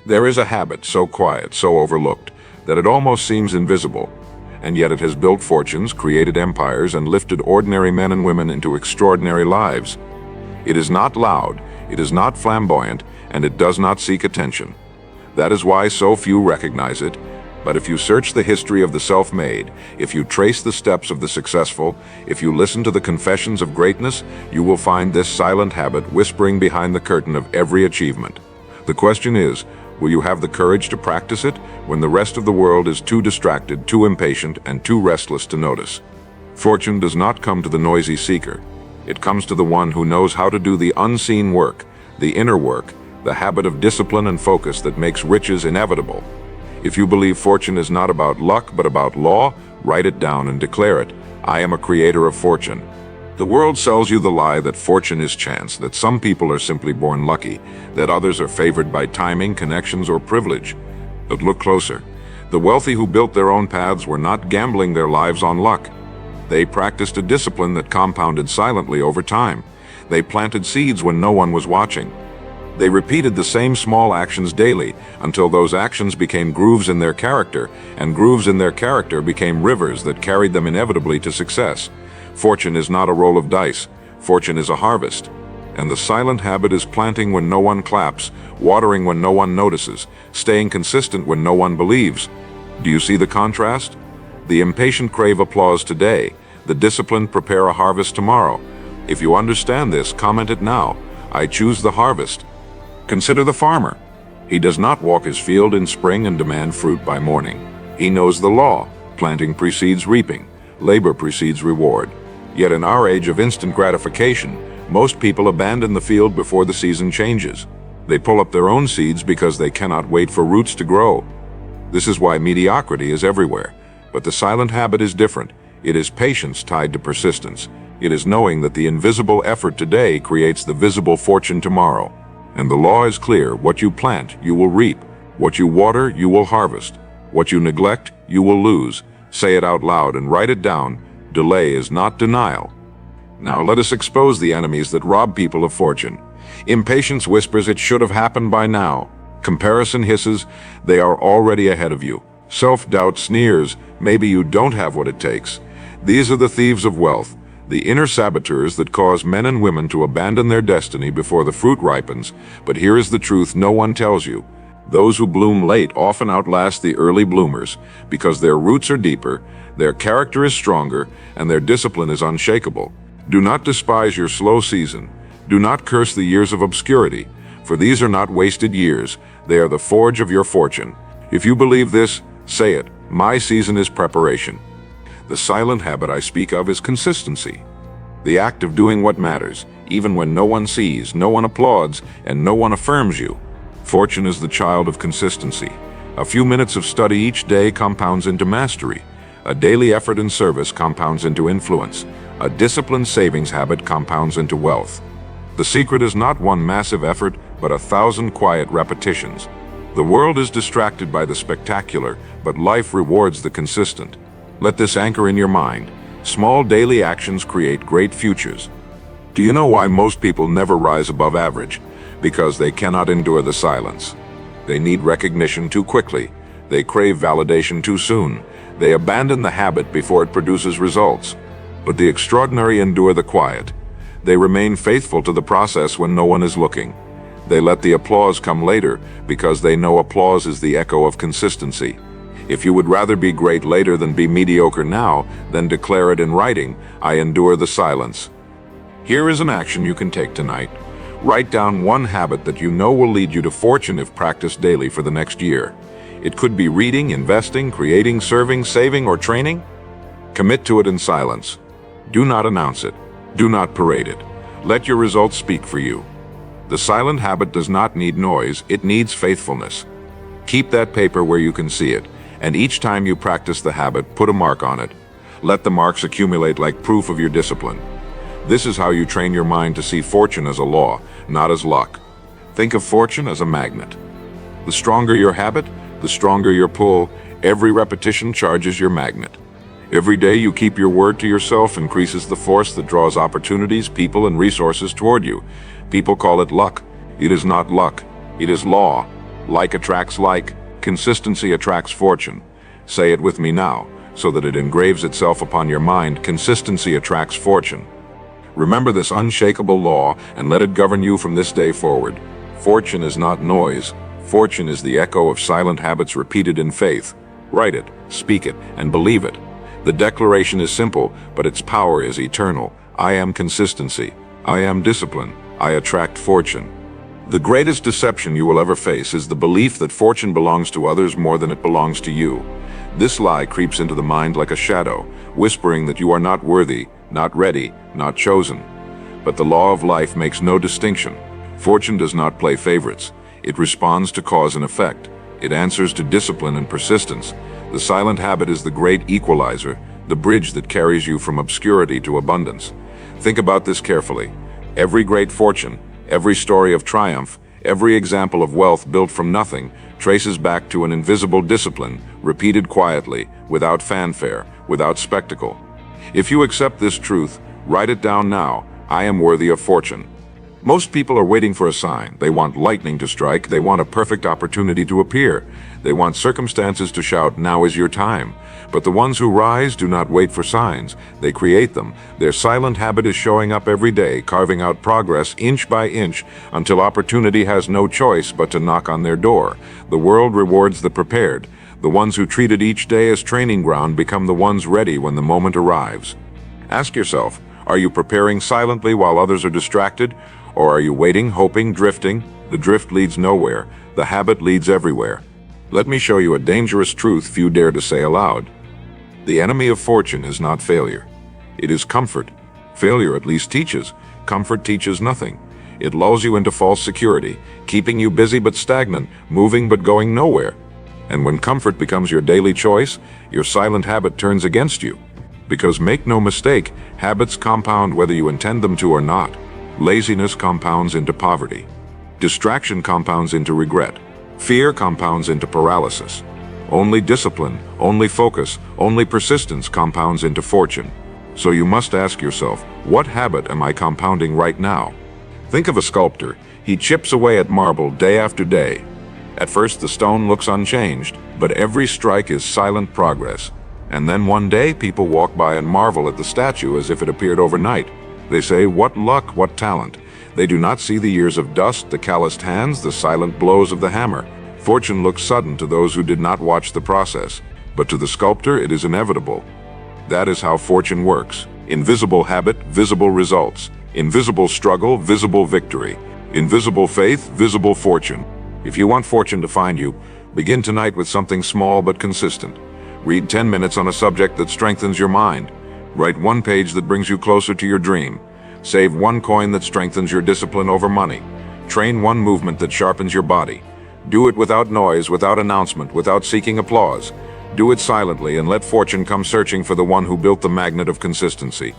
There is a habit so quiet, so overlooked, that it almost seems invisible, and yet it has built fortunes, created empires, and lifted ordinary men and women into extraordinary lives. It is not loud, it is not flamboyant, and it does not seek attention. That is why so few recognize it. But if you search the history of the self-made, if you trace the steps of the successful, if you listen to the confessions of greatness, you will find this silent habit whispering behind the curtain of every achievement. The question is, will you have the courage to practice it when the rest of the world is too distracted, too impatient, and too restless to notice? Fortune does not come to the noisy seeker. It comes to the one who knows how to do the unseen work, the inner work, the habit of discipline and focus that makes riches inevitable. If you believe fortune is not about luck but about law, write it down and declare it. I am a creator of fortune. The world sells you the lie that fortune is chance, that some people are simply born lucky, that others are favored by timing, connections, or privilege. But look closer. The wealthy who built their own paths were not gambling their lives on luck. They practiced a discipline that compounded silently over time. They planted seeds when no one was watching. They repeated the same small actions daily until those actions became grooves in their character, and grooves in their character became rivers that carried them inevitably to success. Fortune is not a roll of dice. Fortune is a harvest. And the silent habit is planting when no one claps, watering when no one notices, staying consistent when no one believes. Do you see the contrast? The impatient crave applause today. The disciplined prepare a harvest tomorrow. If you understand this, comment it now. I choose the harvest. Consider the farmer. He does not walk his field in spring and demand fruit by morning. He knows the law. Planting precedes reaping. Labor precedes reward. Yet in our age of instant gratification, most people abandon the field before the season changes. They pull up their own seeds because they cannot wait for roots to grow. This is why mediocrity is everywhere. But the silent habit is different. It is patience tied to persistence. It is knowing that the invisible effort today creates the visible fortune tomorrow. And the law is clear. What you plant, you will reap. What you water, you will harvest. What you neglect, you will lose. Say it out loud and write it down. Delay is not denial. Now let us expose the enemies that rob people of fortune. Impatience whispers it should have happened by now. Comparison hisses, they are already ahead of you. Self-doubt sneers, maybe you don't have what it takes. These are the thieves of wealth, the inner saboteurs that cause men and women to abandon their destiny before the fruit ripens. But here is the truth no one tells you. Those who bloom late often outlast the early bloomers because their roots are deeper, their character is stronger, and their discipline is unshakable. Do not despise your slow season. Do not curse the years of obscurity, for these are not wasted years. They are the forge of your fortune. If you believe this, say it. My season is preparation. The silent habit I speak of is consistency. The act of doing what matters, even when no one sees, no one applauds, and no one affirms you. Fortune is the child of consistency. A few minutes of study each day compounds into mastery. A daily effort in service compounds into influence. A disciplined savings habit compounds into wealth. The secret is not one massive effort, but 1,000 quiet repetitions. The world is distracted by the spectacular, but life rewards the consistent. Let this anchor in your mind. Small daily actions create great futures. Do you know why most people never rise above average? Because they cannot endure the silence. They need recognition too quickly. They crave validation too soon. They abandon the habit before it produces results. But the extraordinary endure the quiet. They remain faithful to the process when no one is looking. They let the applause come later because they know applause is the echo of consistency. If you would rather be great later than be mediocre now, then declare it in writing. I endure the silence. Here is an action you can take tonight. Write down one habit that you know will lead you to fortune if practiced daily for the next year. It could be reading, investing, creating, serving, saving, or training. Commit to it in silence. Do not announce it. Do not parade it. Let your results speak for you. The silent habit does not need noise, it needs faithfulness. Keep that paper where you can see it, and each time you practice the habit, put a mark on it. Let the marks accumulate like proof of your discipline. This is how you train your mind to see fortune as a law, not as luck. Think of fortune as a magnet. The stronger your habit, the stronger your pull. Every repetition charges your magnet. Every day you keep your word to yourself increases the force that draws opportunities, people, and resources toward you. People call it luck. It is not luck. It is law. Like attracts like, consistency attracts fortune. Say it with me now, so that it engraves itself upon your mind. Consistency attracts fortune. Remember this unshakable law and let it govern you from this day forward. Fortune is not noise. Fortune is the echo of silent habits repeated in faith. Write it, speak it, and believe it. The declaration is simple, but its power is eternal. I am consistency. I am discipline. I attract fortune. The greatest deception you will ever face is the belief that fortune belongs to others more than it belongs to you. This lie creeps into the mind like a shadow, whispering that you are not worthy, not ready, not chosen. But the law of life makes no distinction. Fortune does not play favorites. It responds to cause and effect. It answers to discipline and persistence. The silent habit is the great equalizer, the bridge that carries you from obscurity to abundance. Think about this carefully. Every great fortune, every story of triumph, every example of wealth built from nothing traces back to an invisible discipline, repeated quietly, without fanfare, without spectacle. If you accept this truth, write it down now. I am worthy of fortune. Most people are waiting for a sign. They want lightning to strike. They want a perfect opportunity to appear. They want circumstances to shout, now is your time. But the ones who rise do not wait for signs. They create them. Their silent habit is showing up every day, carving out progress inch by inch, until opportunity has no choice but to knock on their door. The world rewards the prepared. The ones who treated each day as training ground become the ones ready when the moment arrives. Ask yourself, are you preparing silently while others are distracted? Or are you waiting, hoping, drifting? The drift leads nowhere. The habit leads everywhere. Let me show you a dangerous truth few dare to say aloud. The enemy of fortune is not failure. It is comfort. Failure at least teaches. Comfort teaches nothing. It lulls you into false security, keeping you busy but stagnant, moving but going nowhere. And when comfort becomes your daily choice, your silent habit turns against you. Because make no mistake, habits compound whether you intend them to or not. Laziness compounds into poverty. Distraction compounds into regret. Fear compounds into paralysis. Only discipline, only focus, only persistence compounds into fortune. So you must ask yourself, what habit am I compounding right now? Think of a sculptor. He chips away at marble day after day. At first the stone looks unchanged, but every strike is silent progress. And then one day people walk by and marvel at the statue as if it appeared overnight. They say, what luck, what talent. They do not see the years of dust, the calloused hands, the silent blows of the hammer. Fortune looks sudden to those who did not watch the process, but to the sculptor it is inevitable. That is how fortune works. Invisible habit, visible results. Invisible struggle, visible victory. Invisible faith, visible fortune. If you want fortune to find you, begin tonight with something small but consistent. Read 10 minutes on a subject that strengthens your mind. Write one page that brings you closer to your dream. Save one coin that strengthens your discipline over money. Train one movement that sharpens your body. Do it without noise, without announcement, without seeking applause. Do it silently and let fortune come searching for the one who built the magnet of consistency.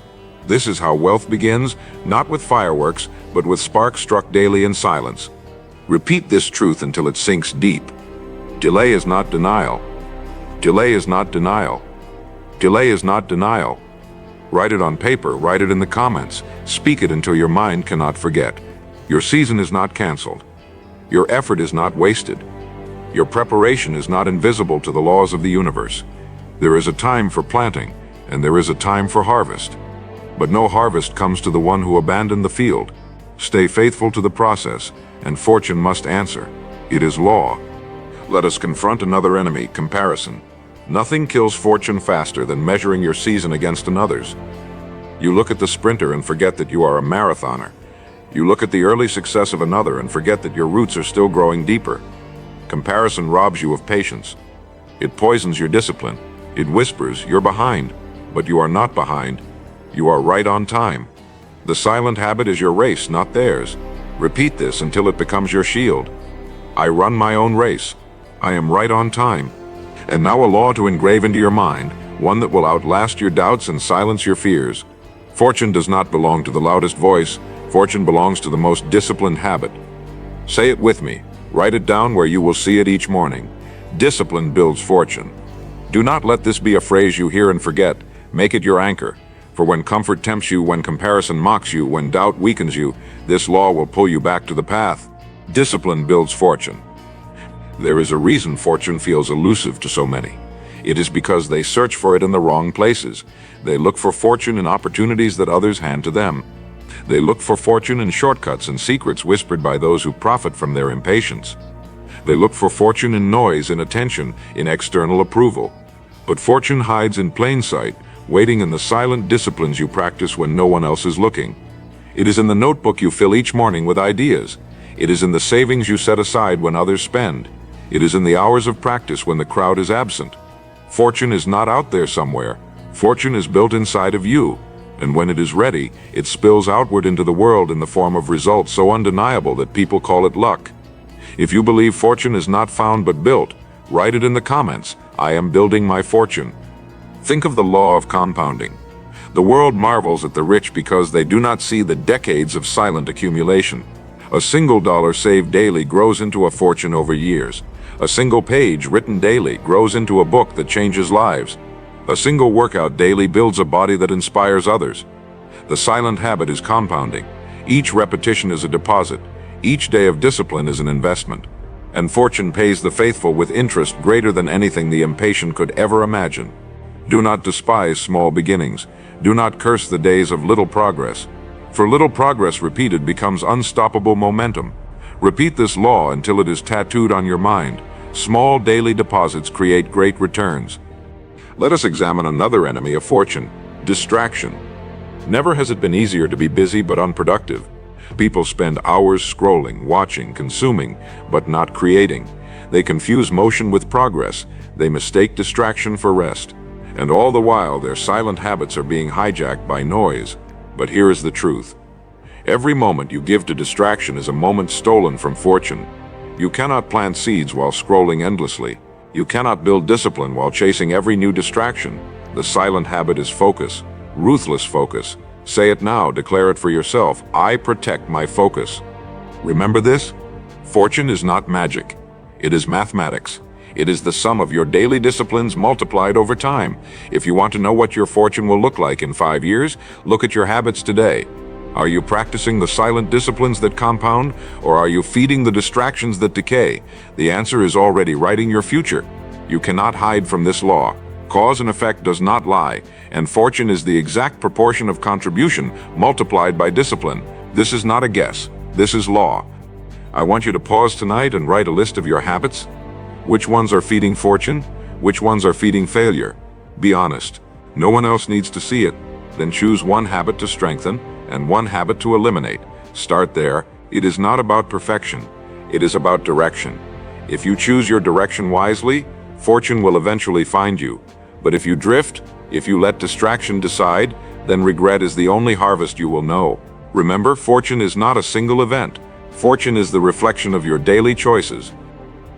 This is how wealth begins, not with fireworks, but with sparks struck daily in silence. Repeat this truth until it sinks deep. Delay is not denial. Delay is not denial. Delay is not denial. Write it on paper, write it in the comments. Speak it until your mind cannot forget. Your season is not canceled. Your effort is not wasted. Your preparation is not invisible to the laws of the universe. There is a time for planting, and there is a time for harvest. But no harvest comes to the one who abandoned the field. Stay faithful to the process, and fortune must answer. It is law. Let us confront another enemy, comparison. Nothing kills fortune faster than measuring your season against another's. You look at the sprinter and forget that you are a marathoner. You look at the early success of another and forget that your roots are still growing deeper. Comparison robs you of patience. It poisons your discipline. It whispers, you're behind, but you are not behind. You are right on time. The silent habit is your race, not theirs. Repeat this until it becomes your shield. I run my own race. I am right on time. And now a law to engrave into your mind, one that will outlast your doubts and silence your fears. Fortune does not belong to the loudest voice. Fortune belongs to the most disciplined habit. Say it with me. Write it down where you will see it each morning. Discipline builds fortune. Do not let this be a phrase you hear and forget. Make it your anchor. For when comfort tempts you, when comparison mocks you, when doubt weakens you, this law will pull you back to the path. Discipline builds fortune. There is a reason fortune feels elusive to so many. It is because they search for it in the wrong places. They look for fortune in opportunities that others hand to them. They look for fortune in shortcuts and secrets whispered by those who profit from their impatience. They look for fortune in noise, in attention, in external approval. But fortune hides in plain sight, waiting in the silent disciplines you practice when no one else is looking. It is in the notebook you fill each morning with ideas. It is in the savings you set aside when others spend. It is in the hours of practice when the crowd is absent. Fortune is not out there somewhere. Fortune is built inside of you. And when it is ready, it spills outward into the world in the form of results so undeniable that people call it luck. If you believe fortune is not found but built, write it in the comments. I am building my fortune. Think of the law of compounding. The world marvels at the rich because they do not see the decades of silent accumulation. A single dollar saved daily grows into a fortune over years. A single page written daily grows into a book that changes lives. A single workout daily builds a body that inspires others. The silent habit is compounding. Each repetition is a deposit. Each day of discipline is an investment. And fortune pays the faithful with interest greater than anything the impatient could ever imagine. Do not despise small beginnings. Do not curse the days of little progress. For little progress repeated becomes unstoppable momentum. Repeat this law until it is tattooed on your mind. Small daily deposits create great returns. Let us examine another enemy of fortune: distraction. Never has it been easier to be busy but unproductive. People spend hours scrolling, watching, consuming, but not creating. They confuse motion with progress. They mistake distraction for rest. And all the while, their silent habits are being hijacked by noise. But here is the truth. Every moment you give to distraction is a moment stolen from fortune. You cannot plant seeds while scrolling endlessly. You cannot build discipline while chasing every new distraction. The silent habit is focus, ruthless focus. Say it now, declare it for yourself. I protect my focus. Remember this? Fortune is not magic. It is mathematics. It is the sum of your daily disciplines multiplied over time. If you want to know what your fortune will look like in 5 years, look at your habits today. Are you practicing the silent disciplines that compound, or are you feeding the distractions that decay? The answer is already writing your future. You cannot hide from this law. Cause and effect does not lie, and fortune is the exact proportion of contribution multiplied by discipline. This is not a guess. This is law. I want you to pause tonight and write a list of your habits. Which ones are feeding fortune? Which ones are feeding failure? Be honest. No one else needs to see it. Then choose one habit to strengthen and one habit to eliminate. Start there. It is not about perfection. It is about direction. If you choose your direction wisely, fortune will eventually find you. But if you drift, if you let distraction decide, then regret is the only harvest you will know. Remember, fortune is not a single event. Fortune is the reflection of your daily choices.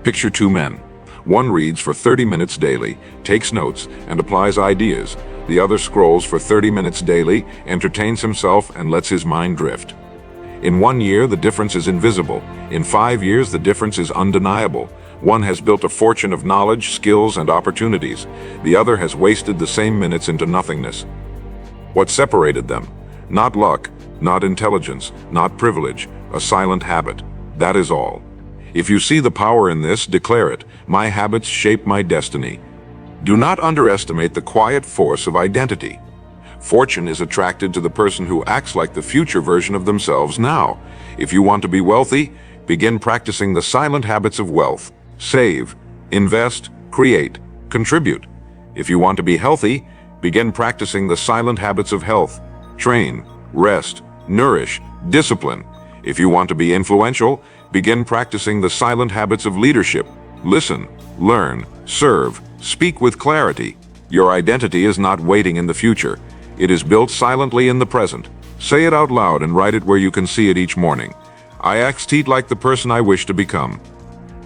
Picture two men. One reads for 30 minutes daily, takes notes, and applies ideas. The other scrolls for 30 minutes daily, entertains himself, and lets his mind drift. In 1 year, the difference is invisible. In 5 years, the difference is undeniable. One has built a fortune of knowledge, skills, and opportunities. The other has wasted the same minutes into nothingness. What separated them? Not luck, not intelligence, not privilege, a silent habit. That is all. If you see the power in this, declare it. My habits shape my destiny. Do not underestimate the quiet force of identity. Fortune is attracted to the person who acts like the future version of themselves now. If you want to be wealthy, begin practicing the silent habits of wealth. Save, invest, create, contribute. If you want to be healthy, begin practicing the silent habits of health. Train, rest, nourish, discipline. If you want to be influential, begin practicing the silent habits of leadership. Listen, learn, serve, speak with clarity. Your identity is not waiting in the future. It is built silently in the present. Say it out loud and write it where you can see it each morning. I act like the person I wish to become.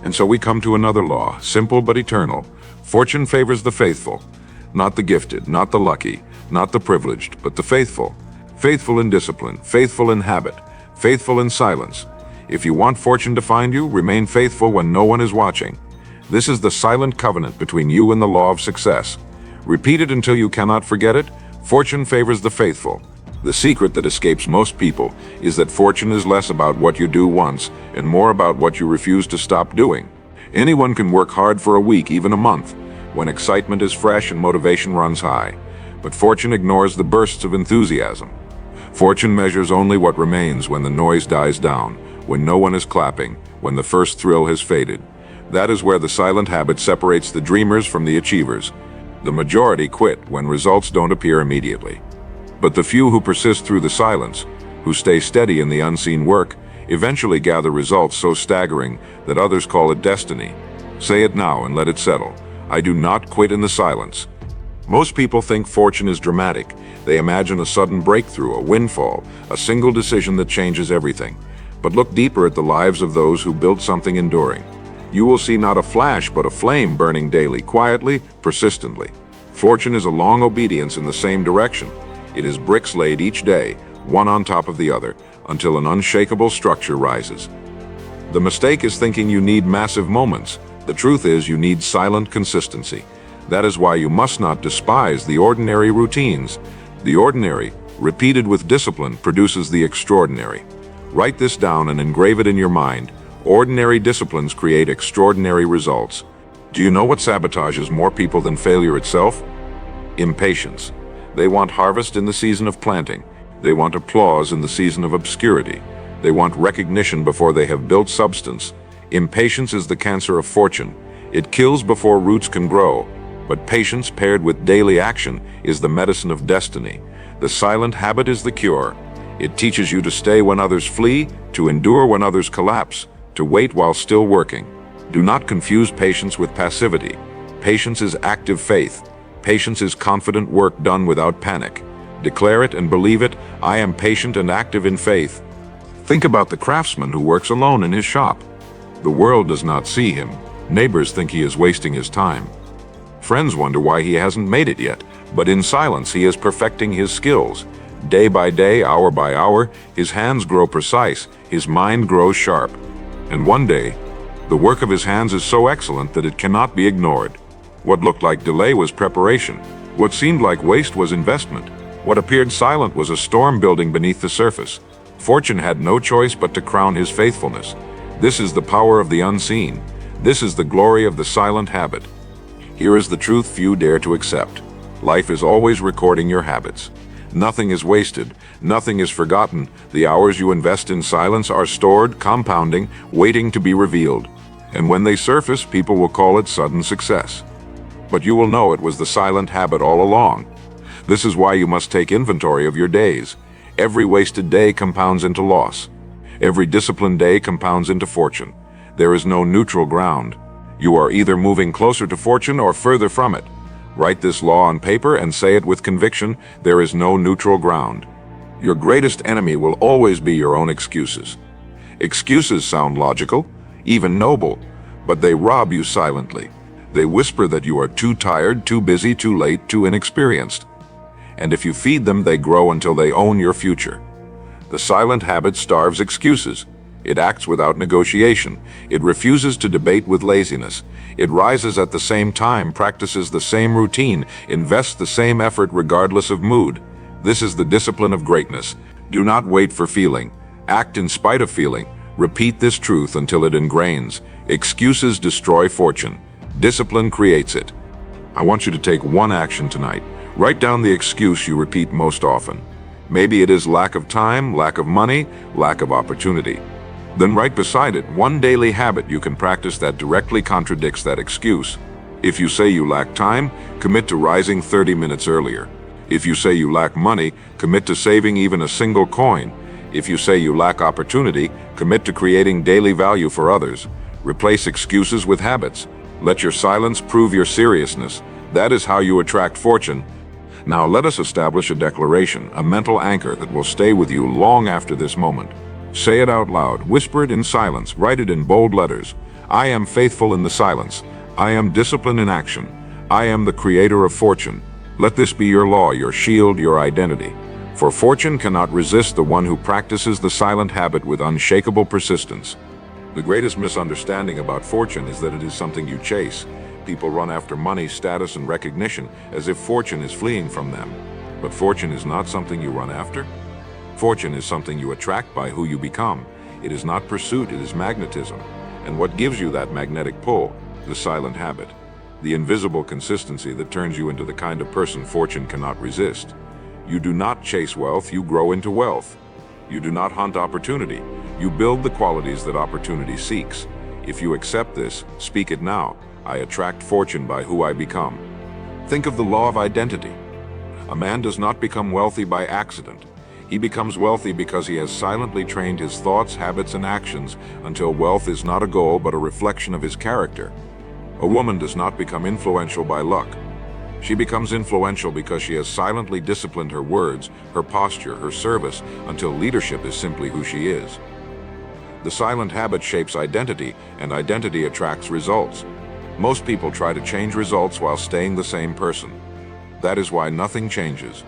And so we come to another law, simple but eternal. Fortune favors the faithful, not the gifted, not the lucky, not the privileged, but the faithful. Faithful in discipline, faithful in habit, faithful in silence. If you want fortune to find you, remain faithful when no one is watching. This is the silent covenant between you and the law of success. Repeat it until you cannot forget it. Fortune favors the faithful. The secret that escapes most people is that fortune is less about what you do once and more about what you refuse to stop doing. Anyone can work hard for a week, even a month, when excitement is fresh and motivation runs high. But fortune ignores the bursts of enthusiasm. Fortune measures only what remains when the noise dies down, when no one is clapping, when the first thrill has faded. That is where the silent habit separates the dreamers from the achievers. The majority quit when results don't appear immediately. But the few who persist through the silence, who stay steady in the unseen work, eventually gather results so staggering that others call it destiny. Say it now and let it settle. I do not quit in the silence. Most people think fortune is dramatic. They imagine a sudden breakthrough, a windfall, a single decision that changes everything. But look deeper at the lives of those who built something enduring. You will see not a flash, but a flame burning daily, quietly, persistently. Fortune is a long obedience in the same direction. It is bricks laid each day, one on top of the other, until an unshakable structure rises. The mistake is thinking you need massive moments. The truth is you need silent consistency. That is why you must not despise the ordinary routines. The ordinary, repeated with discipline, produces the extraordinary. Write this down and engrave it in your mind. Ordinary disciplines create extraordinary results. Do you know what sabotages more people than failure itself? Impatience. They want harvest in the season of planting. They want applause in the season of obscurity. They want recognition before they have built substance. Impatience is the cancer of fortune. It kills before roots can grow. But patience paired with daily action is the medicine of destiny. The silent habit is the cure. It teaches you to stay when others flee, to endure when others collapse, to wait while still working. Do not confuse patience with passivity. Patience is active faith. Patience is confident work done without panic. Declare it and believe it. I am patient and active in faith. Think about the craftsman who works alone in his shop. The world does not see him. Neighbors think he is wasting his time. Friends wonder why he hasn't made it yet, but in silence he is perfecting his skills. Day by day, hour by hour, his hands grow precise, his mind grows sharp. And one day, the work of his hands is so excellent that it cannot be ignored. What looked like delay was preparation. What seemed like waste was investment. What appeared silent was a storm building beneath the surface. Fortune had no choice but to crown his faithfulness. This is the power of the unseen. This is the glory of the silent habit. Here is the truth few dare to accept. Life is always recording your habits. Nothing is wasted. Nothing is forgotten. The hours you invest in silence are stored, compounding, waiting to be revealed. And when they surface, people will call it sudden success. But you will know it was the silent habit all along. This is why you must take inventory of your days. Every wasted day compounds into loss. Every disciplined day compounds into fortune. There is no neutral ground. You are either moving closer to fortune or further from it. Write this law on paper and say it with conviction. There is no neutral ground. Your greatest enemy will always be your own excuses. Excuses sound logical, even noble, but they rob you silently. They whisper that you are too tired, too busy, too late, too inexperienced. And if you feed them, they grow until they own your future. The silent habit starves excuses. It acts without negotiation. It refuses to debate with laziness. It rises at the same time, practices the same routine, invests the same effort regardless of mood. This is the discipline of greatness. Do not wait for feeling. Act in spite of feeling. Repeat this truth until it ingrains. Excuses destroy fortune. Discipline creates it. I want you to take one action tonight. Write down the excuse you repeat most often. Maybe it is lack of time, lack of money, lack of opportunity. Then write beside it one daily habit you can practice that directly contradicts that excuse. If you say you lack time, commit to rising 30 minutes earlier. If you say you lack money, commit to saving even a single coin. If you say you lack opportunity, commit to creating daily value for others. Replace excuses with habits. Let your silence prove your seriousness. That is how you attract fortune. Now let us establish a declaration, a mental anchor that will stay with you long after this moment. Say it out loud, whisper it in silence, write it in bold letters. I am faithful in the silence. I am disciplined in action. I am the creator of fortune. Let this be your law, your shield, your identity. For fortune cannot resist the one who practices the silent habit with unshakable persistence. The greatest misunderstanding about fortune is that it is something you chase. People run after money, status, and recognition as if fortune is fleeing from them. But fortune is not something you run after. Fortune is something you attract by who you become. It is not pursuit, it is magnetism. And what gives you that magnetic pull? The silent habit. The invisible consistency that turns you into the kind of person fortune cannot resist. You do not chase wealth, you grow into wealth. You do not hunt opportunity, you build the qualities that opportunity seeks. If you accept this, speak it now. I attract fortune by who I become. Think of the law of identity. A man does not become wealthy by accident. He becomes wealthy because he has silently trained his thoughts, habits, and actions until wealth is not a goal but a reflection of his character. A woman does not become influential by luck. She becomes influential because she has silently disciplined her words, her posture, her service, until leadership is simply who she is. The silent habit shapes identity, and identity attracts results. Most people try to change results while staying the same person. That is why nothing changes.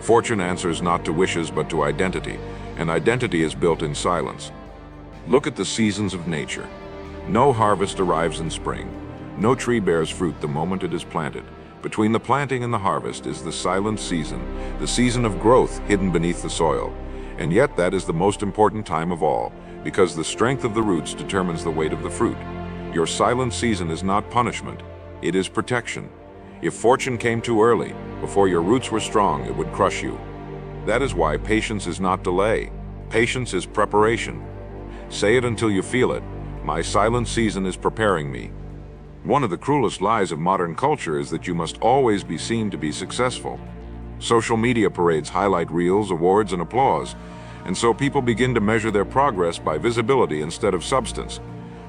Fortune answers not to wishes but to identity, and identity is built in silence. Look at the seasons of nature. No harvest arrives in spring. No tree bears fruit the moment it is planted. Between the planting and the harvest is the silent season, the season of growth hidden beneath the soil. And yet that is the most important time of all, because the strength of the roots determines the weight of the fruit. Your silent season is not punishment, it is protection. If fortune came too early, before your roots were strong, it would crush you. That is why patience is not delay. Patience is preparation. Say it until you feel it. My silent season is preparing me. One of the cruelest lies of modern culture is that you must always be seen to be successful. Social media parades highlight reels, awards, and applause, and so people begin to measure their progress by visibility instead of substance.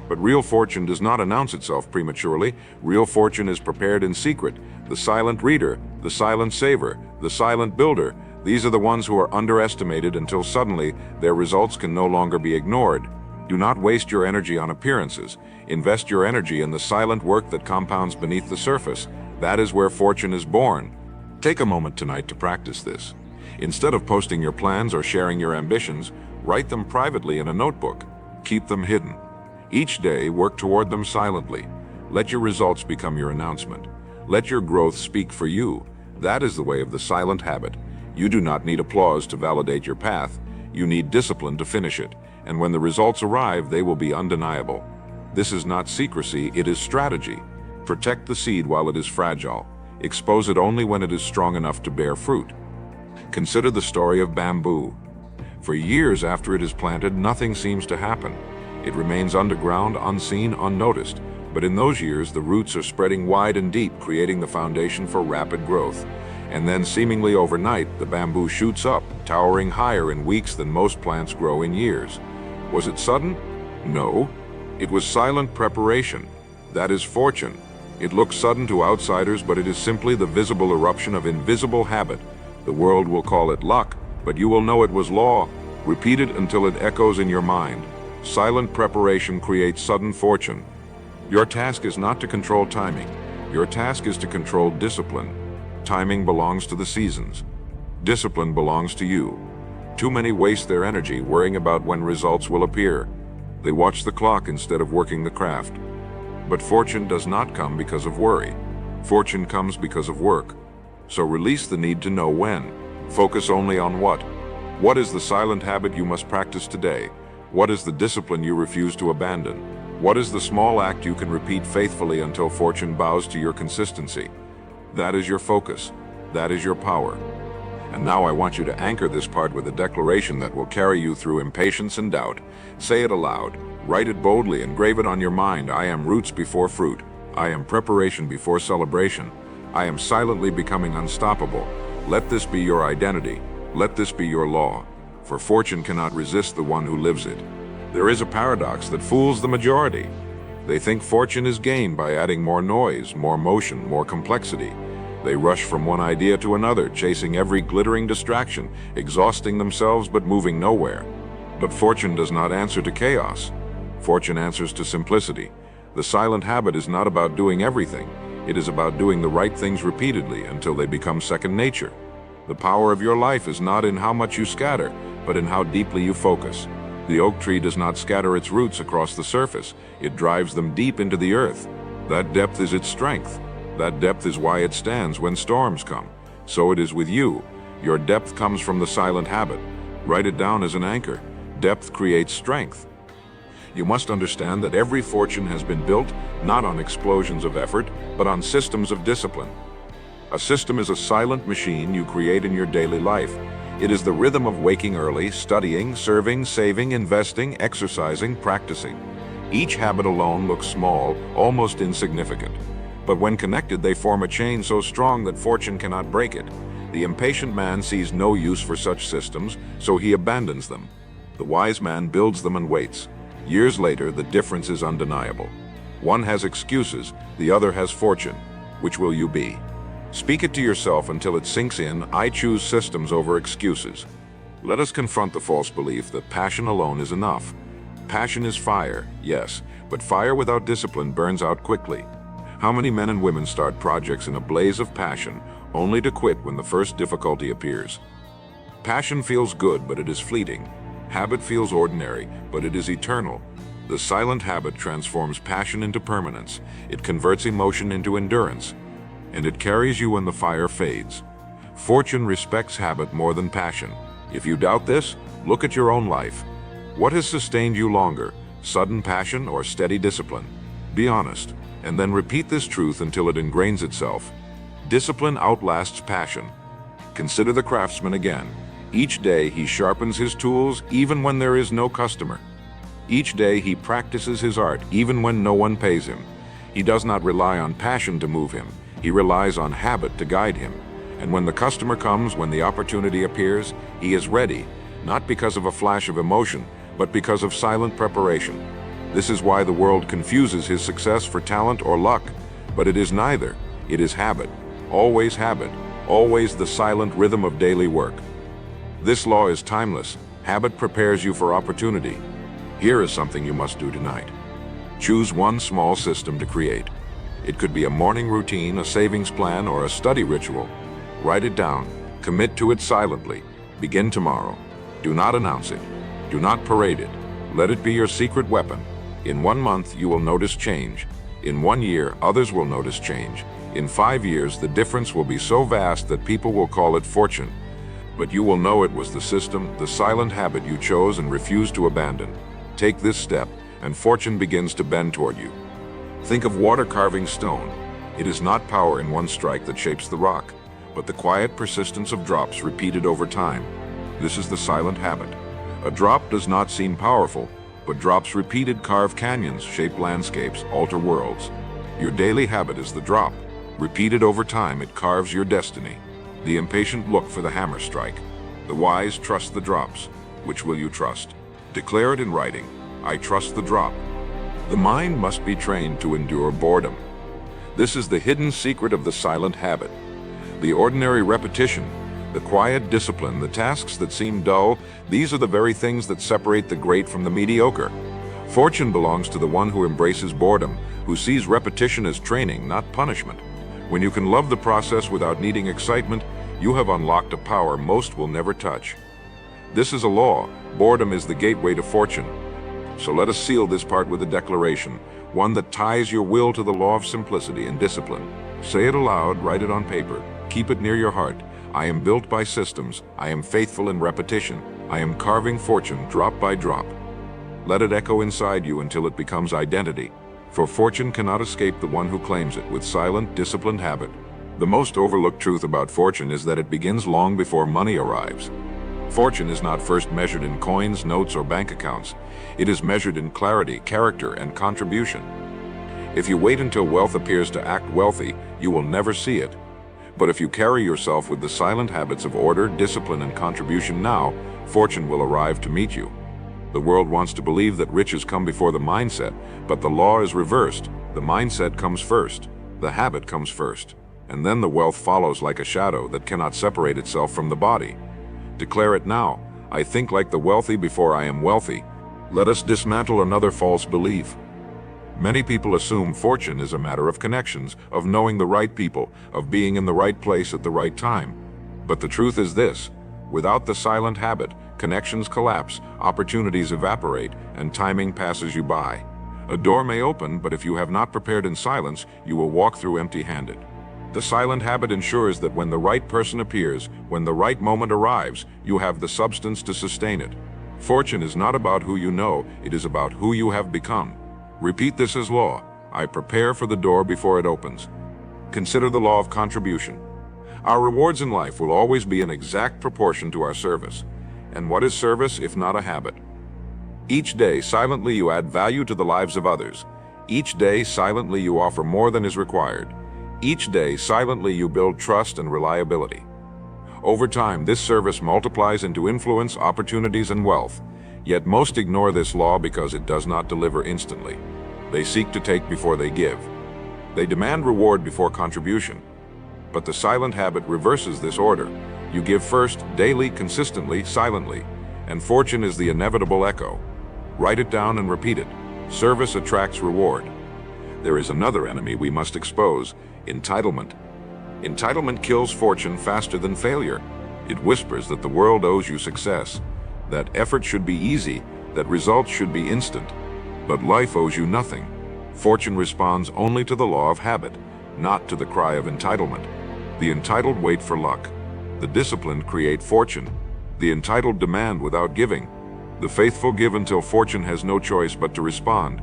But real fortune does not announce itself prematurely. Real fortune is prepared in secret. The silent reader, the silent saver, the silent builder, these are the ones who are underestimated until suddenly their results can no longer be ignored. Do not waste your energy on appearances. Invest your energy in the silent work that compounds beneath the surface. That is where fortune is born. Take a moment tonight to practice this. Instead of posting your plans or sharing your ambitions, write them privately in a notebook. Keep them hidden. Each day, work toward them silently. Let your results become your announcement. Let your growth speak for you. That is the way of the silent habit. You do not need applause to validate your path. You need discipline to finish it. And when the results arrive, they will be undeniable. This is not secrecy, it is strategy. Protect the seed while it is fragile. Expose it only when it is strong enough to bear fruit. Consider the story of bamboo. For years after it is planted, nothing seems to happen. It remains underground, unseen, unnoticed. But in those years, the roots are spreading wide and deep, creating the foundation for rapid growth. And then, seemingly overnight, the bamboo shoots up, towering higher in weeks than most plants grow in years. Was it sudden? No. It was silent preparation. That is fortune. It looks sudden to outsiders, but it is simply the visible eruption of invisible habit. The world will call it luck, but you will know it was law. Repeat it until it echoes in your mind. Silent preparation creates sudden fortune. Your task is not to control timing. Your task is to control discipline. Timing belongs to the seasons. Discipline belongs to you. Too many waste their energy worrying about when results will appear. They watch the clock instead of working the craft. But fortune does not come because of worry. Fortune comes because of work. So release the need to know when. Focus only on what. What is the silent habit you must practice today? What is the discipline you refuse to abandon? What is the small act you can repeat faithfully until fortune bows to your consistency? That is your focus. That is your power. And now I want you to anchor this part with a declaration that will carry you through impatience and doubt. Say it aloud. Write it boldly. Engrave it on your mind. I am roots before fruit. I am preparation before celebration. I am silently becoming unstoppable. Let this be your identity. Let this be your law. For fortune cannot resist the one who lives it. There is a paradox that fools the majority. They think fortune is gained by adding more noise, more motion, more complexity. They rush from one idea to another, chasing every glittering distraction, exhausting themselves but moving nowhere. But fortune does not answer to chaos. Fortune answers to simplicity. The silent habit is not about doing everything. It is about doing the right things repeatedly until they become second nature. The power of your life is not in how much you scatter, but in how deeply you focus. The oak tree does not scatter its roots across the surface. It drives them deep into the earth. That depth is its strength. That depth is why it stands when storms come. So it is with you. Your depth comes from the silent habit. Write it down as an anchor. Depth creates strength. You must understand that every fortune has been built not on explosions of effort, but on systems of discipline. A system is a silent machine you create in your daily life. It is the rhythm of waking early, studying, serving, saving, investing, exercising, practicing. Each habit alone looks small, almost insignificant. But when connected, they form a chain so strong that fortune cannot break it. The impatient man sees no use for such systems, so he abandons them. The wise man builds them and waits. Years later, the difference is undeniable. One has excuses, the other has fortune. Which will you be? Speak it to yourself until it sinks in. I choose systems over excuses. Let us confront the false belief that passion alone is enough. Passion is fire, yes, but fire without discipline burns out quickly. How many men and women start projects in a blaze of passion, only to quit when the first difficulty appears? Passion feels good, but it is fleeting. Habit feels ordinary, but it is eternal. The silent habit transforms passion into permanence. It converts emotion into endurance, and it carries you when the fire fades. Fortune respects habit more than passion. If you doubt this, look at your own life. What has sustained you longer, sudden passion or steady discipline? Be honest, and then repeat this truth until it ingrains itself. Discipline outlasts passion. Consider the craftsman again. Each day he sharpens his tools even when there is no customer. Each day he practices his art even when no one pays him. He does not rely on passion to move him. He relies on habit to guide him. And when the customer comes, when the opportunity appears, he is ready, not because of a flash of emotion, but because of silent preparation. This is why the world confuses his success for talent or luck. But it is neither. It is habit, always the silent rhythm of daily work. This law is timeless. Habit prepares you for opportunity. Here is something you must do tonight. Choose one small system to create. It could be a morning routine, a savings plan, or a study ritual. Write it down. Commit to it silently. Begin tomorrow. Do not announce it. Do not parade it. Let it be your secret weapon. In 1 month, you will notice change. In 1 year, others will notice change. In 5 years, the difference will be so vast that people will call it fortune. But you will know it was the system, the silent habit you chose and refused to abandon. Take this step, and fortune begins to bend toward you. Think of water carving stone. It is not power in one strike that shapes the rock, but the quiet persistence of drops repeated over time. This is the silent habit. A drop does not seem powerful, but drops repeated carve canyons, shape landscapes, alter worlds. Your daily habit is the drop. Repeated over time, it carves your destiny. The impatient look for the hammer strike. The wise trust the drops. Which will you trust? Declare it in writing. I trust the drop. The mind must be trained to endure boredom. This is the hidden secret of the silent habit. The ordinary repetition, the quiet discipline, the tasks that seem dull, these are the very things that separate the great from the mediocre. Fortune belongs to the one who embraces boredom, who sees repetition as training, not punishment. When you can love the process without needing excitement, you have unlocked a power most will never touch. This is a law. Boredom is the gateway to fortune. So let us seal this part with a declaration, one that ties your will to the law of simplicity and discipline. Say it aloud, write it on paper, keep it near your heart. I am built by systems. I am faithful in repetition. I am carving fortune drop by drop. Let it echo inside you until it becomes identity. For fortune cannot escape the one who claims it with silent, disciplined habit. The most overlooked truth about fortune is that it begins long before money arrives. Fortune is not first measured in coins, notes, or bank accounts. It is measured in clarity, character, and contribution. If you wait until wealth appears to act wealthy, you will never see it. But if you carry yourself with the silent habits of order, discipline, and contribution now, fortune will arrive to meet you. The world wants to believe that riches come before the mindset, but the law is reversed. The mindset comes first. The habit comes first. And then the wealth follows like a shadow that cannot separate itself from the body. Declare it now. I think like the wealthy before I am wealthy. Let us dismantle another false belief. Many people assume fortune is a matter of connections, of knowing the right people, of being in the right place at the right time. But the truth is this: without the silent habit, connections collapse, opportunities evaporate, and timing passes you by. A door may open, but if you have not prepared in silence, you will walk through empty-handed. The silent habit ensures that when the right person appears, when the right moment arrives, you have the substance to sustain it. Fortune is not about who you know, it is about who you have become. Repeat this as law. I prepare for the door before it opens. Consider the law of contribution. Our rewards in life will always be in exact proportion to our service. And what is service if not a habit? Each day, silently you add value to the lives of others. Each day, silently you offer more than is required. Each day, silently you build trust and reliability. Over time, this service multiplies into influence, opportunities, and wealth. Yet most ignore this law because it does not deliver instantly. They seek to take before they give. They demand reward before contribution. But the silent habit reverses this order. You give first, daily, consistently, silently, and fortune is the inevitable echo. Write it down and repeat it. Service attracts reward. There is another enemy we must expose: entitlement. Entitlement kills fortune faster than failure. It whispers that the world owes you success, that effort should be easy, that results should be instant. But life owes you nothing. Fortune responds only to the law of habit, not to the cry of entitlement. The entitled wait for luck. The disciplined create fortune. The entitled demand without giving. The faithful give until fortune has no choice but to respond.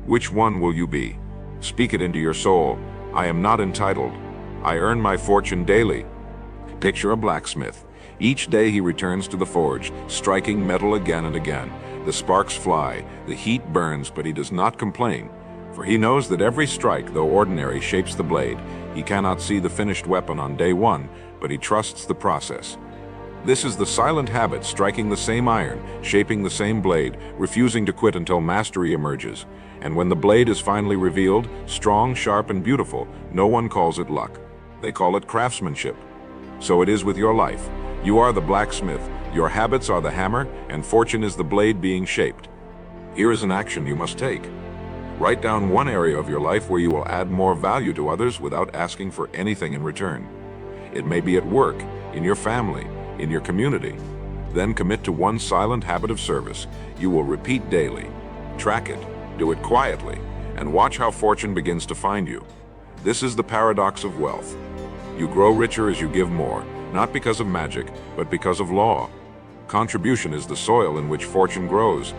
Which one will you be? Speak it into your soul. I am not entitled. I earn my fortune daily. Picture a blacksmith. Each day he returns to the forge, striking metal again and again. The sparks fly, the heat burns, but he does not complain. For he knows that every strike, though ordinary, shapes the blade. He cannot see the finished weapon on day one, but he trusts the process. This is the silent habit, striking the same iron, shaping the same blade, refusing to quit until mastery emerges. And when the blade is finally revealed, strong, sharp, and beautiful, no one calls it luck. They call it craftsmanship. So it is with your life. You are the blacksmith, your habits are the hammer, and fortune is the blade being shaped. Here is an action you must take. Write down one area of your life where you will add more value to others without asking for anything in return. It may be at work, in your family, in your community. Then commit to one silent habit of service you will repeat daily. Track it, do it quietly, and watch how fortune begins to find you. This is the paradox of wealth. You grow richer as you give more, not because of magic, but because of law. Contribution is the soil in which fortune grows.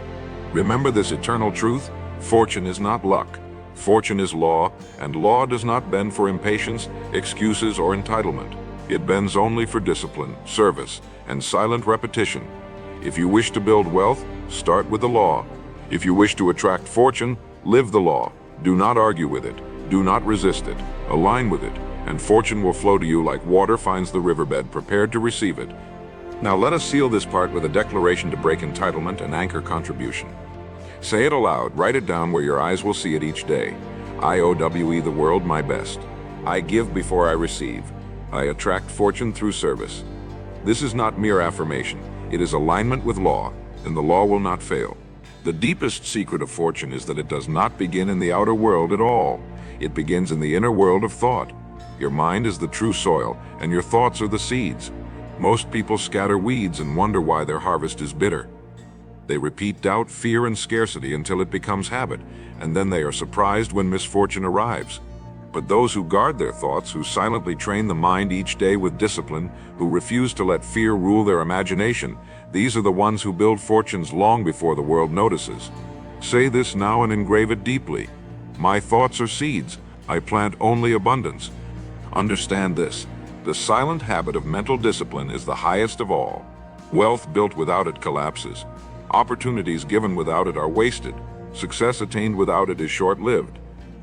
Remember this eternal truth: fortune is not luck. Fortune is law, and law does not bend for impatience, excuses, or entitlement. It bends only for discipline, service, and silent repetition. If you wish to build wealth, start with the law. If you wish to attract fortune, live the law. Do not argue with it. Do not resist it. Align with it, and fortune will flow to you like water finds the riverbed prepared to receive it. Now let us seal this part with a declaration to break entitlement and anchor contribution. Say it aloud, write it down where your eyes will see it each day. I OWE the world my best. I give before I receive. I attract fortune through service. This is not mere affirmation. It is alignment with law, and the law will not fail. The deepest secret of fortune is that it does not begin in the outer world at all. It begins in the inner world of thought. Your mind is the true soil, and your thoughts are the seeds. Most people scatter weeds and wonder why their harvest is bitter. They repeat doubt, fear, and scarcity until it becomes habit, and then they are surprised when misfortune arrives. But those who guard their thoughts, who silently train the mind each day with discipline, who refuse to let fear rule their imagination, these are the ones who build fortunes long before the world notices. Say this now and engrave it deeply. My thoughts are seeds. I plant only abundance. Understand this. The silent habit of mental discipline is the highest of all. Wealth built without it collapses. Opportunities given without it are wasted. Success attained without it is short-lived.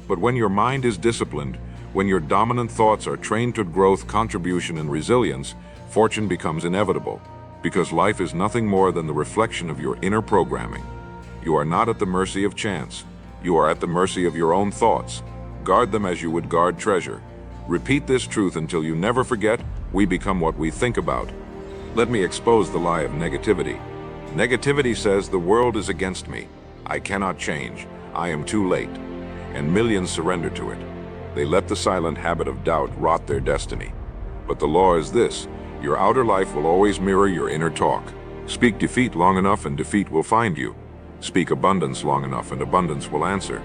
But when your mind is disciplined, when your dominant thoughts are trained to growth, contribution, and resilience, fortune becomes inevitable, because life is nothing more than the reflection of your inner programming. You are not at the mercy of chance. You are at the mercy of your own thoughts. Guard them as you would guard treasure. Repeat this truth until you never forget: we become what we think about. Let me expose the lie of negativity. Negativity says the world is against me. I cannot change. I am too late. And millions surrender to it. They let the silent habit of doubt rot their destiny. But the law is this: your outer life will always mirror your inner talk. Speak defeat long enough and defeat will find you. Speak abundance long enough and abundance will answer.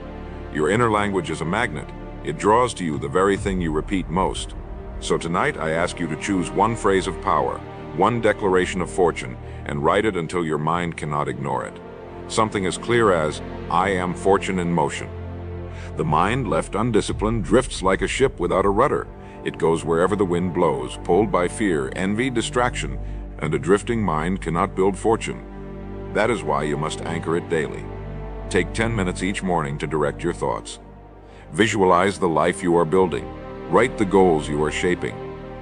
Your inner language is a magnet. It draws to you the very thing you repeat most. So tonight I ask you to choose one phrase of power, one declaration of fortune, and write it until your mind cannot ignore it. Something as clear as, I am fortune in motion. The mind, left undisciplined, drifts like a ship without a rudder. It goes wherever the wind blows, pulled by fear, envy, distraction, and a drifting mind cannot build fortune. That is why you must anchor it daily. Take 10 minutes each morning to direct your thoughts. Visualize the life you are building. Write the goals you are shaping.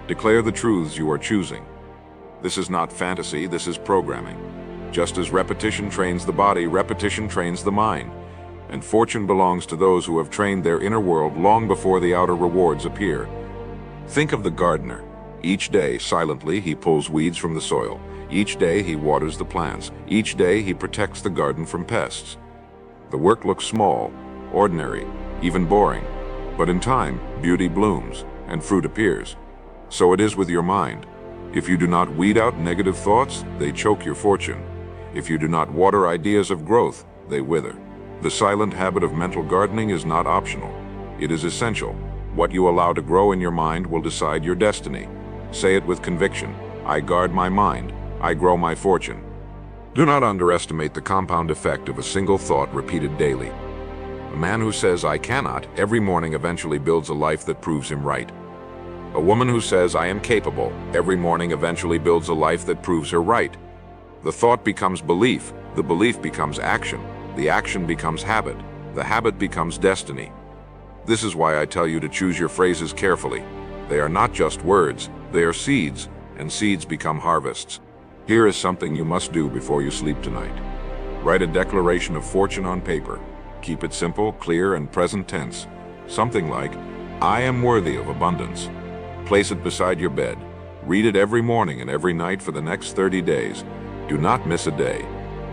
Declare the truths you are choosing. This is not fantasy, this is programming. Just as repetition trains the body, repetition trains the mind. And fortune belongs to those who have trained their inner world long before the outer rewards appear. Think of the gardener. Each day, silently, he pulls weeds from the soil. Each day, he waters the plants. Each day, he protects the garden from pests. The work looks small, ordinary, even boring. But in time, beauty blooms and fruit appears. So it is with your mind. If you do not weed out negative thoughts, they choke your fortune. If you do not water ideas of growth, they wither. The silent habit of mental gardening is not optional. It is essential. What you allow to grow in your mind will decide your destiny. Say it with conviction. I guard my mind. I grow my fortune. Do not underestimate the compound effect of a single thought repeated daily. A man who says, I cannot, every morning eventually builds a life that proves him right. A woman who says, I am capable, every morning eventually builds a life that proves her right. The thought becomes belief. The belief becomes action. The action becomes habit. The habit becomes destiny. This is why I tell you to choose your phrases carefully. They are not just words, they are seeds, and seeds become harvests. Here is something you must do before you sleep tonight. Write a declaration of fortune on paper. Keep it simple, clear, and present tense. Something like, I am worthy of abundance. Place it beside your bed. Read it every morning and every night for the next 30 days. Do not miss a day.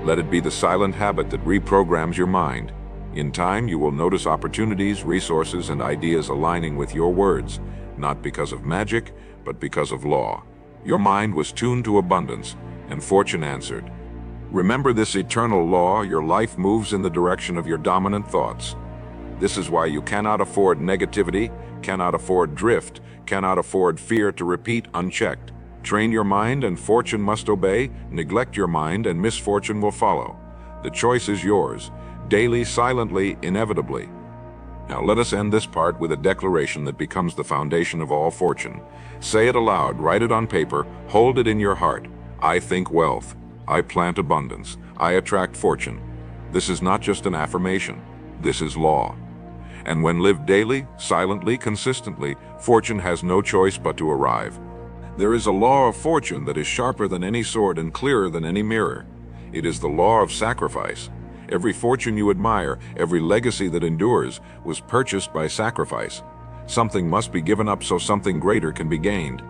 Let it be the silent habit that reprograms your mind. In time, you will notice opportunities, resources, and ideas aligning with your words, not because of magic, but because of law. Your mind was tuned to abundance, and fortune answered. Remember this eternal law: your life moves in the direction of your dominant thoughts. This is why you cannot afford negativity, cannot afford drift, cannot afford fear to repeat unchecked. Train your mind and fortune must obey. Neglect your mind and misfortune will follow. The choice is yours, daily, silently, inevitably. Now let us end this part with a declaration that becomes the foundation of all fortune. Say it aloud, write it on paper, hold it in your heart. I think wealth. I plant abundance. I attract fortune. This is not just an affirmation. This is law. And when lived daily, silently, consistently, fortune has no choice but to arrive. There is a law of fortune that is sharper than any sword and clearer than any mirror. It is the law of sacrifice. Every fortune you admire, every legacy that endures, was purchased by sacrifice. Something must be given up so something greater can be gained.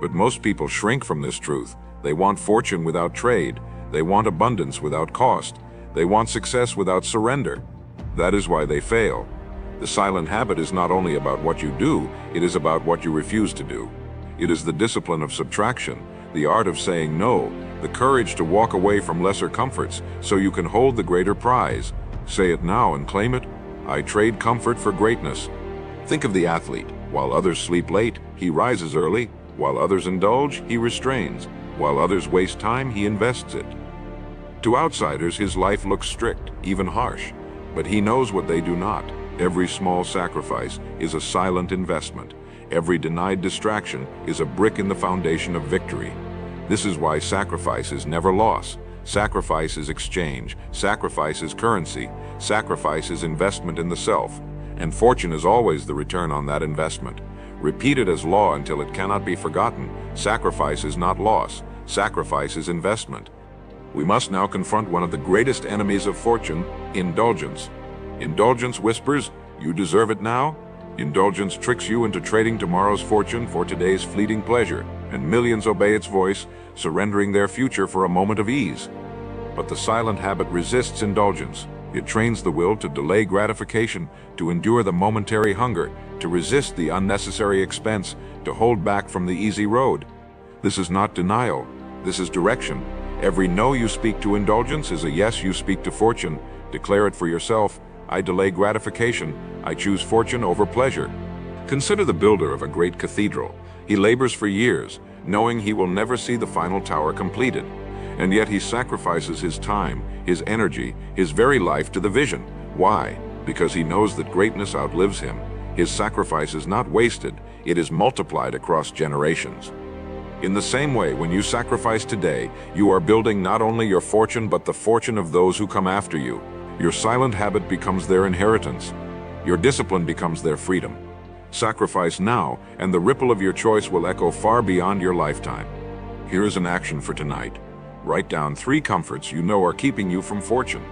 But most people shrink from this truth. They want fortune without trade. They want abundance without cost. They want success without surrender. That is why they fail. The silent habit is not only about what you do, it is about what you refuse to do. It is the discipline of subtraction, the art of saying no, the courage to walk away from lesser comforts so you can hold the greater prize. Say it now and claim it. I trade comfort for greatness. Think of the athlete. While others sleep late, he rises early. While others indulge, he restrains. While others waste time, he invests it. To outsiders, his life looks strict, even harsh. But he knows what they do not. Every small sacrifice is a silent investment. Every denied distraction is a brick in the foundation of victory. This is why sacrifice is never loss. Sacrifice is exchange. Sacrifice is currency. Sacrifice is investment in the self. And fortune is always the return on that investment. Repeat it as law until it cannot be forgotten. Sacrifice is not loss. Sacrifice is investment. We must now confront one of the greatest enemies of fortune, indulgence. Indulgence whispers, you deserve it now. Indulgence tricks you into trading tomorrow's fortune for today's fleeting pleasure, and millions obey its voice, surrendering their future for a moment of ease. But the silent habit resists indulgence. It trains the will to delay gratification, to endure the momentary hunger, to resist the unnecessary expense, to hold back from the easy road. This is not denial. This is direction. Every no you speak to indulgence is a yes you speak to fortune. Declare it for yourself. I delay gratification. I choose fortune over pleasure. Consider the builder of a great cathedral. He labors for years, knowing he will never see the final tower completed. And yet he sacrifices his time, his energy, his very life to the vision. Why? Because he knows that greatness outlives him. His sacrifice is not wasted, it is multiplied across generations. In the same way, when you sacrifice today, you are building not only your fortune but the fortune of those who come after you. Your silent habit becomes their inheritance. Your discipline becomes their freedom. Sacrifice now, and the ripple of your choice will echo far beyond your lifetime. Here is an action for tonight. Write down 3 comforts you know are keeping you from fortune.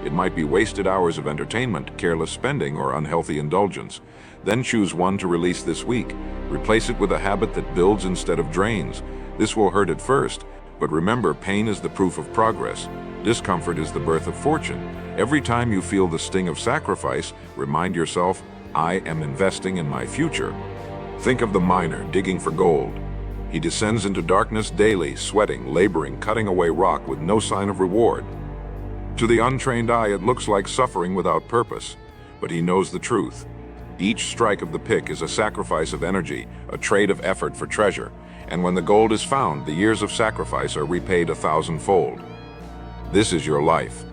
It might be wasted hours of entertainment, careless spending, or unhealthy indulgence. Then choose one to release this week. Replace it with a habit that builds instead of drains. This will hurt at first, but remember, pain is the proof of progress. Discomfort is the birth of fortune. Every time you feel the sting of sacrifice, remind yourself, I am investing in my future. Think of the miner digging for gold. He descends into darkness daily, sweating, laboring, cutting away rock with no sign of reward. To the untrained eye, it looks like suffering without purpose, but he knows the truth. Each strike of the pick is a sacrifice of energy, a trade of effort for treasure, and when the gold is found, the years of sacrifice are repaid 1,000-fold. This is your life.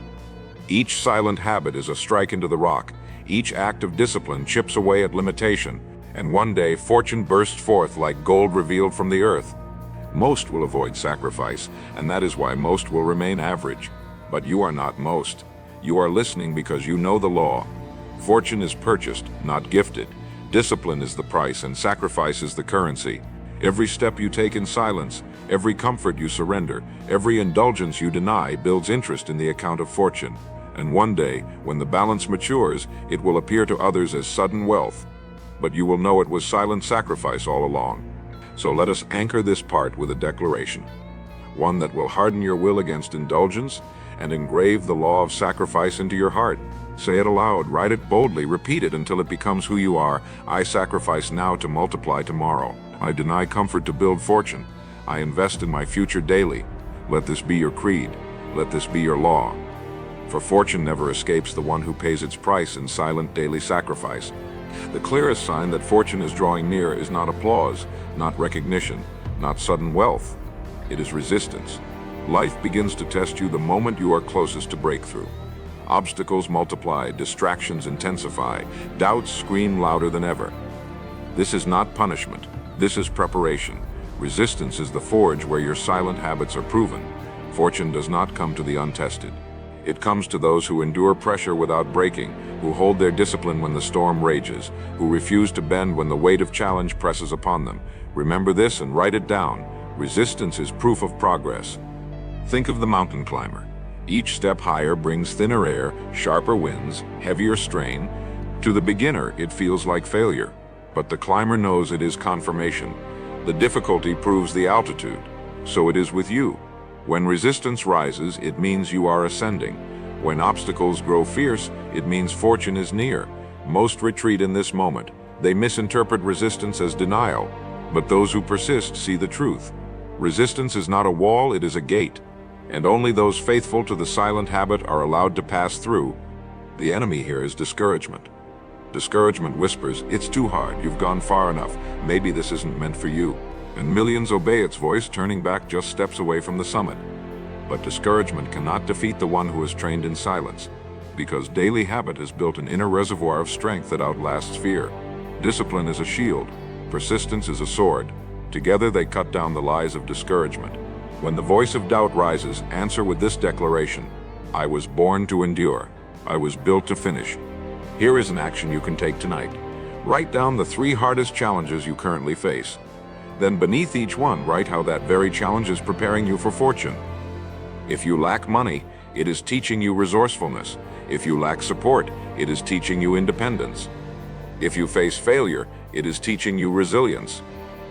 Each silent habit is a strike into the rock. Each act of discipline chips away at limitation, and one day fortune bursts forth like gold revealed from the earth. Most will avoid sacrifice, and that is why most will remain average. But you are not most. You are listening because you know the law. Fortune is purchased, not gifted. Discipline is the price, and sacrifice is the currency. Every step you take in silence, every comfort you surrender, every indulgence you deny builds interest in the account of fortune. And one day, when the balance matures, it will appear to others as sudden wealth. But you will know it was silent sacrifice all along. So let us anchor this part with a declaration. One that will harden your will against indulgence and engrave the law of sacrifice into your heart. Say it aloud, write it boldly, repeat it until it becomes who you are. I sacrifice now to multiply tomorrow. I deny comfort to build fortune. I invest in my future daily. Let this be your creed. Let this be your law. For fortune never escapes the one who pays its price in silent daily sacrifice. The clearest sign that fortune is drawing near is not applause, not recognition, not sudden wealth. It is resistance. Life begins to test you the moment you are closest to breakthrough. Obstacles multiply, distractions intensify, doubts scream louder than ever. This is not punishment. This is preparation. Resistance is the forge where your silent habits are proven. Fortune does not come to the untested. It comes to those who endure pressure without breaking, who hold their discipline when the storm rages, who refuse to bend when the weight of challenge presses upon them. Remember this and write it down. Resistance is proof of progress. Think of the mountain climber. Each step higher brings thinner air, sharper winds, heavier strain. To the beginner, it feels like failure, but the climber knows it is confirmation. The difficulty proves the altitude. So it is with you. When resistance rises, it means you are ascending. When obstacles grow fierce, it means fortune is near. Most retreat in this moment. They misinterpret resistance as denial, but those who persist see the truth. Resistance is not a wall, it is a gate, and only those faithful to the silent habit are allowed to pass through. The enemy here is discouragement. Discouragement whispers, it's too hard, you've gone far enough, maybe this isn't meant for you. And millions obey its voice, turning back just steps away from the summit. But discouragement cannot defeat the one who is trained in silence, because daily habit has built an inner reservoir of strength that outlasts fear. Discipline is a shield, persistence is a sword. Together they cut down the lies of discouragement. When the voice of doubt rises, answer with this declaration: I was born to endure. I was built to finish. Here is an action you can take tonight. Write down the 3 hardest challenges you currently face. Then beneath each one, write how that very challenge is preparing you for fortune. If you lack money, it is teaching you resourcefulness. If you lack support, it is teaching you independence. If you face failure, it is teaching you resilience.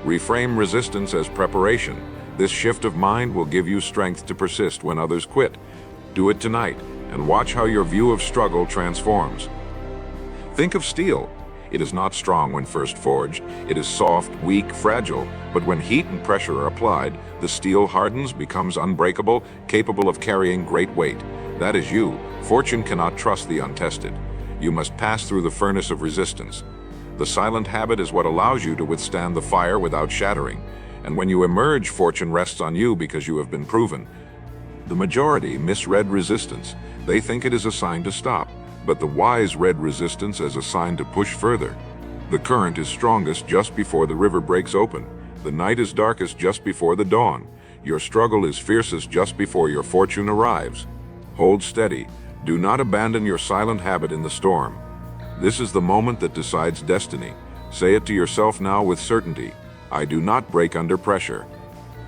Reframe resistance as preparation. This shift of mind will give you strength to persist when others quit. Do it tonight, and watch how your view of struggle transforms. Think of steel. It is not strong when first forged. It is soft, weak, fragile, but when heat and pressure are applied, the steel hardens, becomes unbreakable, capable of carrying great weight. That is you. Fortune cannot trust the untested. You must pass through the furnace of resistance. The silent habit is what allows you to withstand the fire without shattering. And when you emerge, fortune rests on you because you have been proven. The majority misread resistance. They think it is a sign to stop, but the wise read resistance as a sign to push further. The current is strongest just before the river breaks open. The night is darkest just before the dawn. Your struggle is fiercest just before your fortune arrives. Hold steady. Do not abandon your silent habit in the storm. This is the moment that decides destiny. Say it to yourself now with certainty. I do not break under pressure.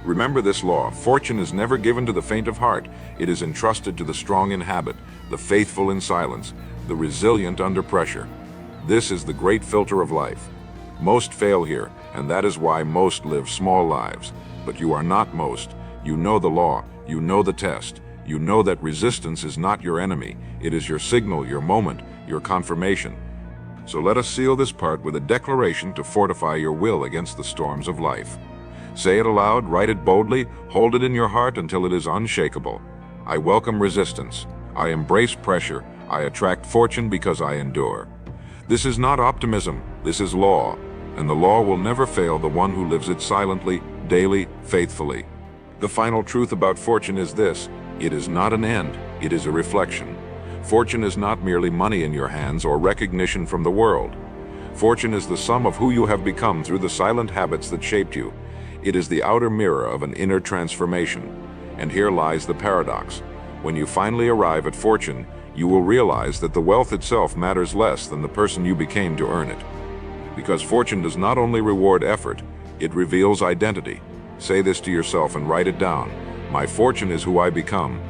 Remember this law. Fortune is never given to the faint of heart. It is entrusted to the strong in habit, the faithful in silence, the resilient under pressure. This is the great filter of life. Most fail here, and that is why most live small lives. But you are not most. You know the law. You know the test. You know that resistance is not your enemy. It is your signal, your moment, your confirmation. So let us seal this part with a declaration to fortify your will against the storms of life. Say it aloud, write it boldly, hold it in your heart until it is unshakable. I welcome resistance. I embrace pressure. I attract fortune because I endure. This is not optimism. This is law. And the law will never fail the one who lives it silently, daily, faithfully. The final truth about fortune is this: it is not an end, it is a reflection. Fortune is not merely money in your hands or recognition from the world. Fortune is the sum of who you have become through the silent habits that shaped you. It is the outer mirror of an inner transformation. And here lies the paradox. When you finally arrive at fortune, you will realize that the wealth itself matters less than the person you became to earn it. Because fortune does not only reward effort, it reveals identity. Say this to yourself and write it down. My fortune is who I become.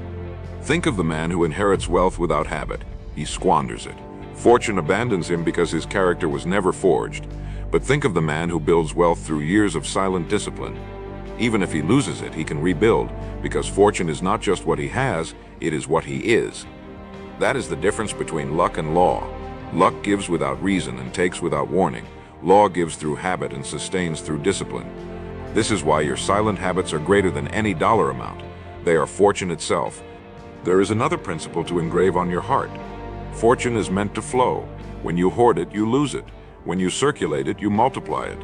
Think of the man who inherits wealth without habit. He squanders it. Fortune abandons him because his character was never forged. But think of the man who builds wealth through years of silent discipline. Even if he loses it, he can rebuild, because fortune is not just what he has, it is what he is. That is the difference between luck and law. Luck gives without reason and takes without warning. Law gives through habit and sustains through discipline. This is why your silent habits are greater than any dollar amount. They are fortune itself. There is another principle to engrave on your heart. Fortune is meant to flow. When you hoard it, you lose it. When you circulate it, you multiply it.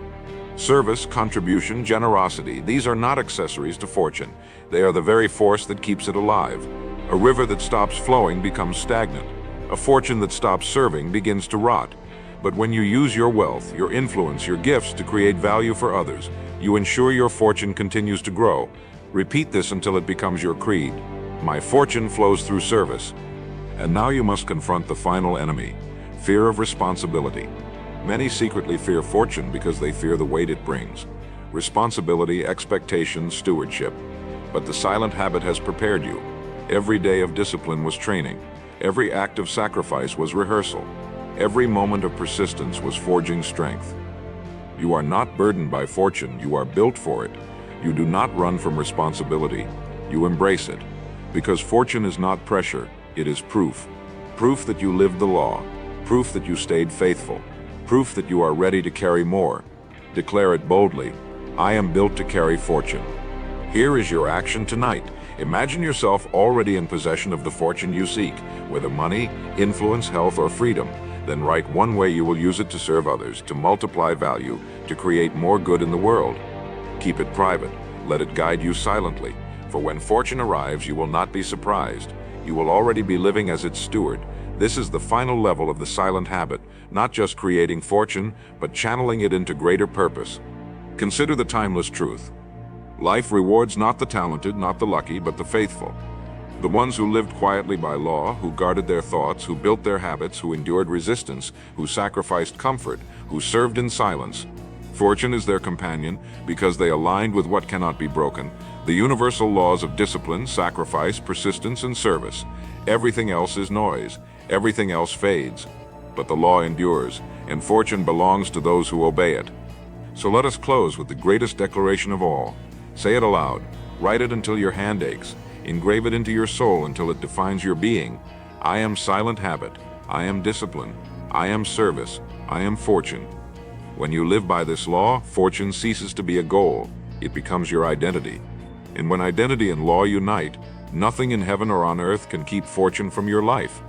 Service, contribution, generosity, these are not accessories to fortune. They are the very force that keeps it alive. A river that stops flowing becomes stagnant. A fortune that stops serving begins to rot. But when you use your wealth, your influence, your gifts to create value for others, you ensure your fortune continues to grow. Repeat this until it becomes your creed. My fortune flows through service. And now you must confront the final enemy, fear of responsibility. Many secretly fear fortune because they fear the weight it brings. Responsibility, expectation, stewardship. But the silent habit has prepared you. Every day of discipline was training. Every act of sacrifice was rehearsal. Every moment of persistence was forging strength. You are not burdened by fortune, you are built for it. You do not run from responsibility, you embrace it. Because fortune is not pressure, it is proof. Proof that you lived the law. Proof that you stayed faithful. Proof that you are ready to carry more. Declare it boldly. I am built to carry fortune. Here is your action tonight. Imagine yourself already in possession of the fortune you seek, whether money, influence, health, or freedom. Then write one way you will use it to serve others, to multiply value, to create more good in the world. Keep it private. Let it guide you silently. For when fortune arrives, you will not be surprised. You will already be living as its steward. This is the final level of the silent habit, not just creating fortune, but channeling it into greater purpose. Consider the timeless truth. Life rewards not the talented, not the lucky, but the faithful. The ones who lived quietly by law, who guarded their thoughts, who built their habits, who endured resistance, who sacrificed comfort, who served in silence. Fortune is their companion because they aligned with what cannot be broken, the universal laws of discipline, sacrifice, persistence, and service. Everything else is noise. Everything else fades. But the law endures, and fortune belongs to those who obey it. So let us close with the greatest declaration of all. Say it aloud. Write it until your hand aches. Engrave it into your soul until it defines your being. I am silent habit. I am discipline. I am service. I am fortune. When you live by this law, fortune ceases to be a goal. It becomes your identity. And when identity and law unite, nothing in heaven or on earth can keep fortune from your life.